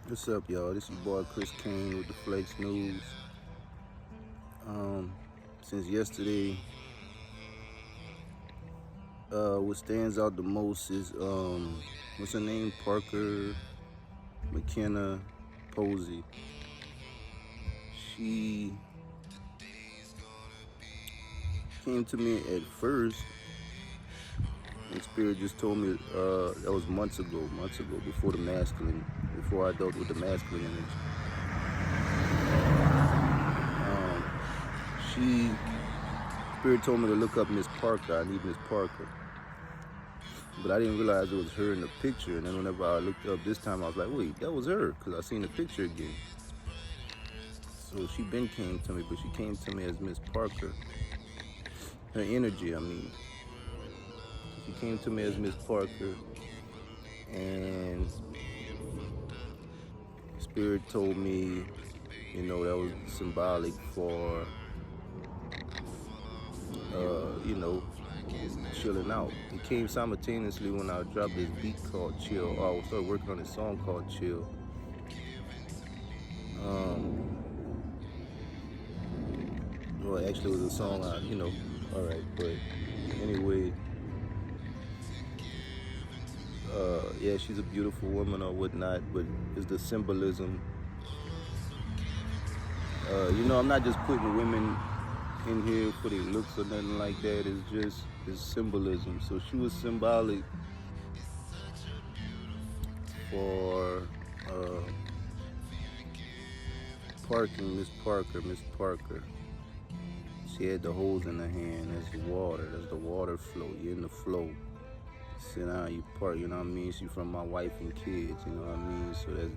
What's up, y'all? This is your boy Chris Kane with the Flex News. Since yesterday, what stands out the most is what's her name? Parker McKenna Posey. She came to me at first, and Spirit just told me that was months ago, before I dealt with the masculine energy. Spirit told me to look up Miss Parker. I need Miss Parker. But I didn't realize it was her in the picture. And then whenever I looked up this time, I was like, wait, that was her, because I seen the picture again. So she been came to me, but she came to me as Miss Parker. Her energy, I mean. She came to me as Miss Parker. And Spirit told me, that was symbolic for, chilling out. It came simultaneously when I dropped this beat called Chill. I started working on this song called Chill. Well, actually, it was a song alright, but anyway, yeah, she's a beautiful woman or whatnot, but it's the symbolism. I'm not just putting women in here for their looks or nothing like that. It's symbolism. So she was symbolic for Miss Parker. She had the hose in her hand. That's the water. That's the water flow. You're in the flow. Sit down, you park. You know what I mean? She from my wife and kids. You know what I mean? So that's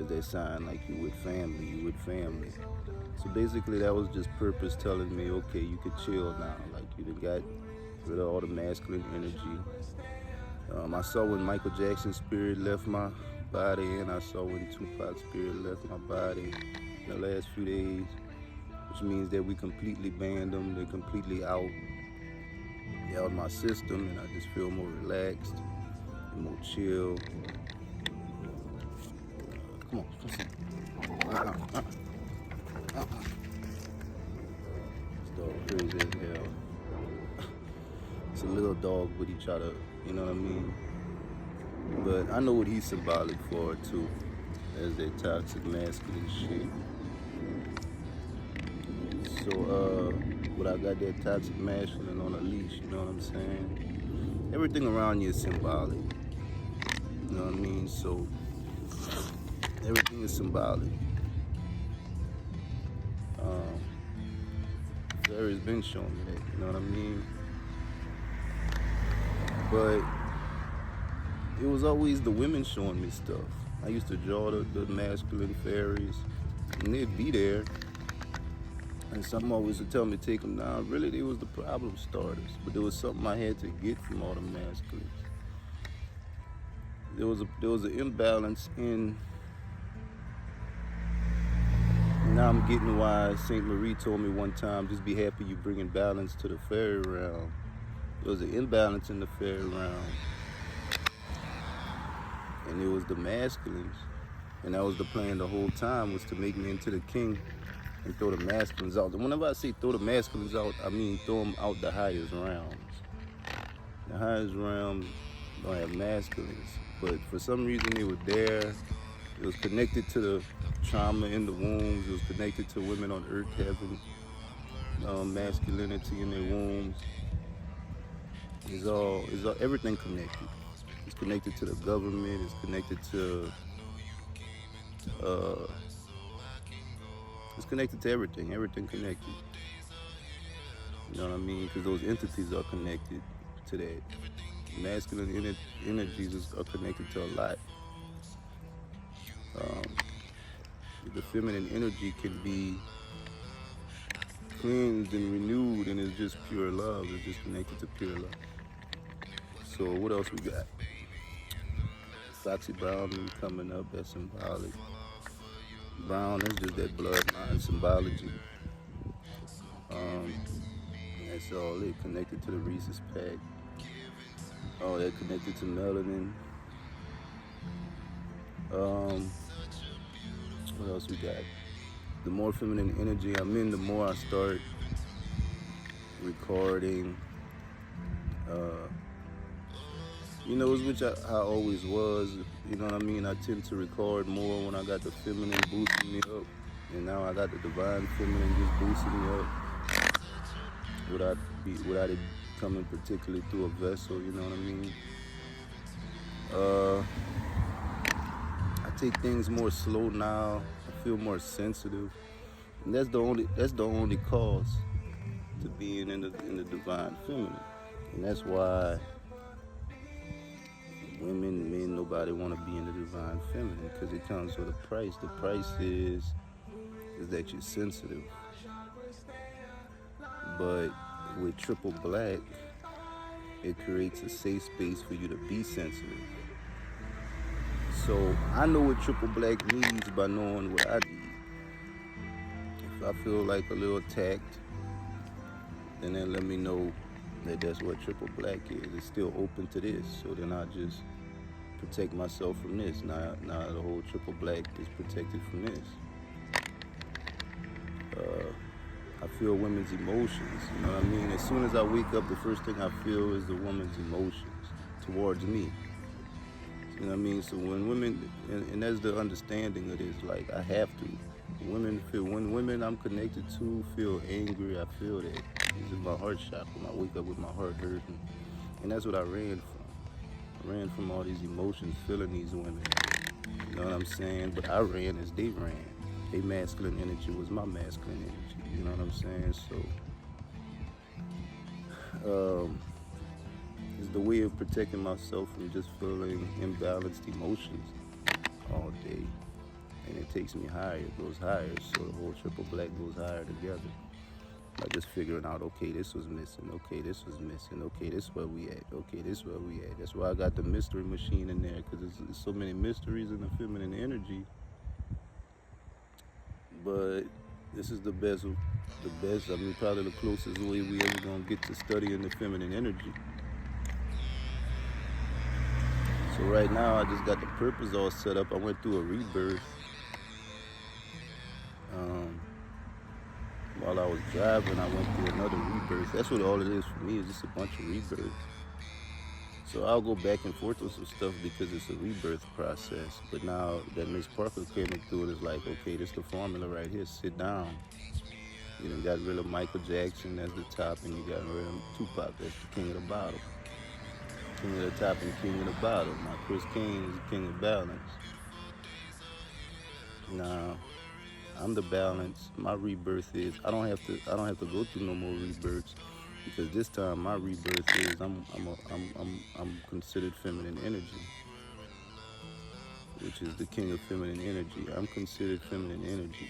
that sign like you with family. So basically, that was just purpose telling me, okay, you could chill now. Like you done got rid of all the masculine energy. I saw when Michael Jackson's spirit left my body, and I saw when Tupac's spirit left my body in the last few days, which means that we completely banned them. They're completely out. They're out of my system, and I just feel more relaxed and more chill. Come on. This dog crazy as hell. It's a little dog, but he try to, you know what I mean? But I know what he's symbolic for too, as that toxic masculine shit. So, but I got that toxic masculine on a leash, you know what I'm saying? Everything around you is symbolic, you know what I mean? So, everything is symbolic. Fairy's been showing me that, you know what I mean? But it was always the women showing me stuff. I used to draw the masculine fairies, and they'd be there. And some always would tell me to take them down. Really, they was the problem starters. But there was something I had to get from all the masculines. There was an imbalance in. Now I'm getting why Saint Marie told me one time, just be happy you bringing balance to the fairy realm. There was an imbalance in the fairy realm. And it was the masculines. And that was the plan the whole time, was to make me into the king and throw the masculines out. And whenever I say throw the masculines out, I mean throw them out the highest realms. The highest realms don't have masculines, but for some reason they were there. It was connected to the trauma in the wombs. It was connected to women on earth having masculinity in their wombs. It's all everything connected. It's connected to the government. It's connected to everything. Everything connected. You know what I mean? Because those entities are connected to that. Masculine energies are connected to a lot. The feminine energy can be cleansed and renewed, and it's just pure love. It's just connected to pure love. So what else we got? Foxy Brown coming up. That's symbolic. Brown is just that bloodline symbology. That's all it connected to the Reese's pack. All that connected to melanin. What else we got? The more feminine energy I'm in, the more I start recording. It's which I always was. You know what I mean? I tend to record more when I got the feminine boosting me up. And now I got the divine feminine just boosting me up without it coming particularly through a vessel, you know what I mean? I take things more slow now. I feel more sensitive. And that's the only cause to being in the divine feminine. And that's why women, men, nobody want to be in the divine feminine, because it comes with a price. The price is that you're sensitive. But with triple black, it creates a safe space for you to be sensitive. So I know what triple black needs by knowing what I need. If I feel like a little attacked, then let me know that that's what triple black is. It's still open to this. So then I just protect myself from this. Now the whole triple black is protected from this. I feel women's emotions, you know what I mean? As soon as I wake up, the first thing I feel is the woman's emotions towards me. You know what I mean? So when women, and that's the understanding of this, like I have to. When women I'm connected to feel angry, I feel that. It's in my heart chakra. I wake up with my heart hurting. And that's what I ran from. I ran from all these emotions, feeling these women. You know what I'm saying? But I ran as they ran. Their masculine energy was my masculine energy. You know what I'm saying? So, it's the way of protecting myself from just feeling imbalanced emotions all day. And it takes me higher, it goes higher. So the whole triple black goes higher together. By just figuring out, okay, this was missing. Okay, this was missing. Okay, this is where we at. Okay, this is where we at. That's why I got the mystery machine in there, because there's so many mysteries in the feminine energy. But this is the best, I mean, probably the closest way we ever gonna get to studying the feminine energy. So right now, I just got the purpose all set up. I went through a rebirth. While I was driving, I went through another rebirth. That's what all it is for me, is just a bunch of rebirths. So I'll go back and forth with some stuff because it's a rebirth process. But now that Miss Parker came through it, it's like, okay, this is the formula right here. Sit down. You done got rid of Michael Jackson as the top, and you got rid of Tupac as the king of the bottom. King of the top and king of the bottom. Now Chris Kane is the king of balance. Now I'm the balance. My rebirth is I don't have to go through no more rebirths, because this time my rebirth is I'm considered feminine energy, which is the king of feminine energy. I'm considered feminine energy.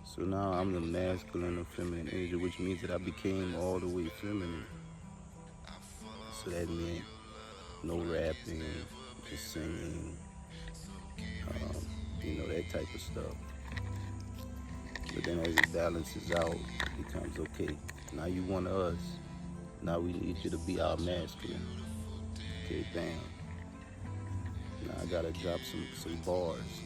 So now I'm the masculine of feminine energy, which means that I became all the way feminine. So that meant no rapping, just singing, that type of stuff. But then as it balances out, it becomes okay. Now you one of us. Now we need you to be our masculine. Okay, bam. Now I gotta drop some bars.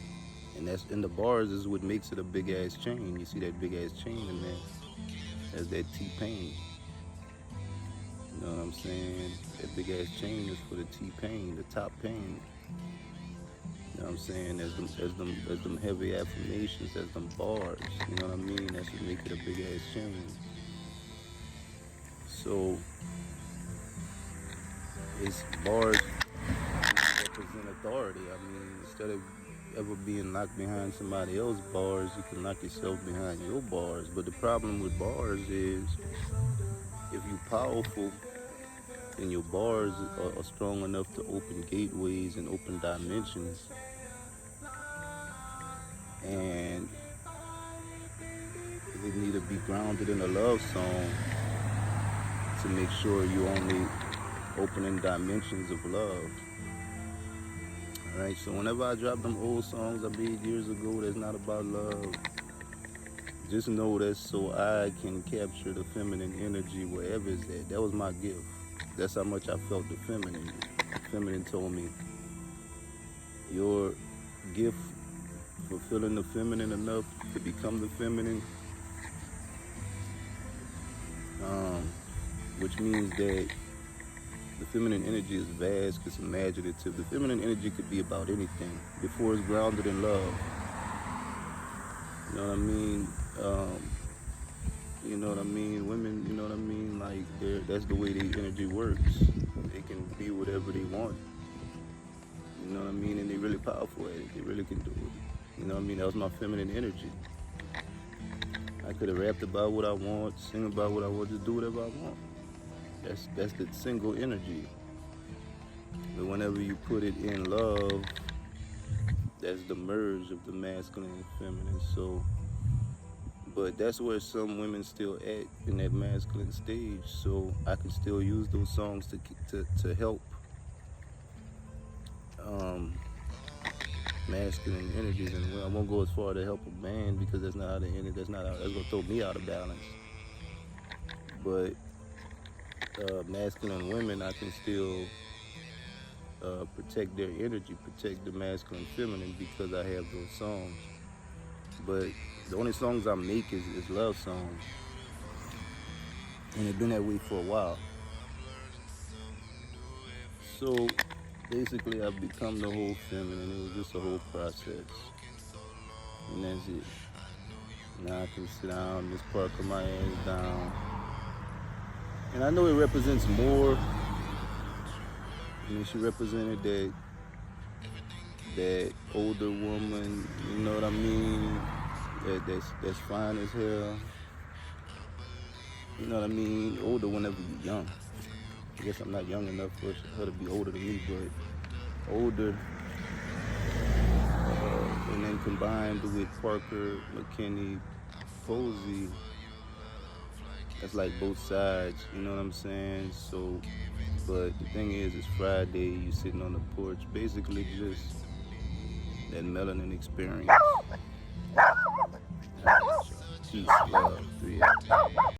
And the bars is what makes it a big ass chain. You see that big ass chain in there? That's that T-Pain. You know what I'm saying? That big ass chain is for the T-Pain, the top pain. You know what I'm saying? As them heavy affirmations, as them bars. You know what I mean? That's what makes it a big ass chain. So it's bars represent authority. I mean, instead of ever being knocked behind somebody else's bars, you can knock yourself behind your bars. But the problem with bars is, if you're powerful and your bars are strong enough to open gateways and open dimensions, and they need to be grounded in a love song to make sure you only opening dimensions of love. Alright, so whenever I drop them old songs I made years ago that's not about love, just know that's so I can capture the feminine energy wherever it's at. That was my gift. That's how much I felt the feminine. The feminine told me, your gift fulfilling the feminine enough to become the feminine, which means that the feminine energy is vast, it's imaginative. The feminine energy could be about anything before it's grounded in love. You know what I mean? You know what I mean? Women, you know what I mean? Like, that's the way their energy works. They can be whatever they want. You know what I mean? And they're really powerful at it. They really can do it. You know what I mean? That was my feminine energy. I could have rapped about what I want, sing about what I want, just do whatever I want. That's the single energy. But whenever you put it in love, that's the merge of the masculine and feminine. So, but that's where some women still at in that masculine stage. So I can still use those songs to help masculine energies. And I won't go as far to help a man because that's not how the energy. That's gonna throw me out of balance. But masculine women, I can still protect their energy, protect the masculine and feminine because I have those songs. But the only songs I make is love songs. And it's been that way for a while. So basically I've become the whole feminine. It was just a whole process. And that's it. Now I can sit down, just park my ass down. And I know it represents more. I mean, she represented that older woman, you know what I mean? That's fine as hell. You know what I mean? Older whenever you're young. I guess I'm not young enough for her to be older than me, but older. And then combined with Parker, McKinney, Posey, that's like both sides, you know what I'm saying? So, but the thing is, it's Friday, you sitting on the porch, basically just that melanin experience. Peace, love, 3X.